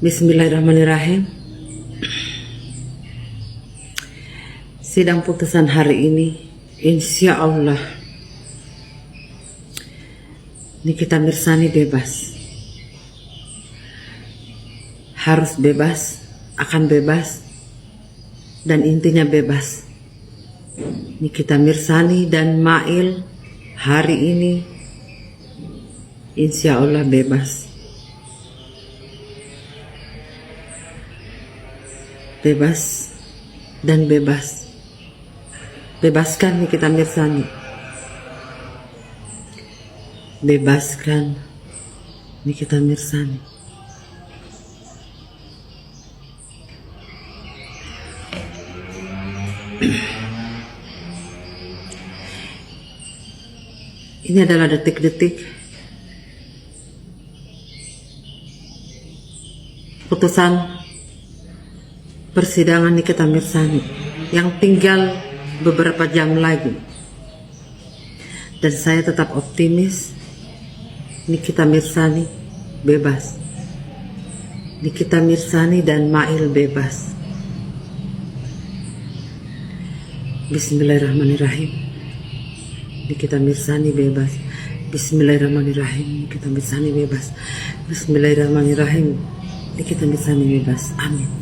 Bismillahirrahmanirrahim. Sidang putusan hari ini, insya Allah Nikita Mirzani bebas. Harus bebas, akan bebas, dan intinya bebas. Nikita Mirzani dan Mail hari ini insya Allah bebas. Bebas dan bebas. Bebaskan Nikita Mirzani. Bebaskan Nikita Mirzani. Ini adalah detik-detik putusan persidangan Nikita Mirzani yang tinggal beberapa jam lagi, dan saya tetap optimis Nikita Mirzani bebas. Nikita Mirzani dan Mail bebas. Bismillahirrahmanirrahim. Nikita Mirzani bebas. Bismillahirrahmanirrahim. Nikita Mirzani bebas. Bismillahirrahmanirrahim. Nikita Mirzani bebas. Amin.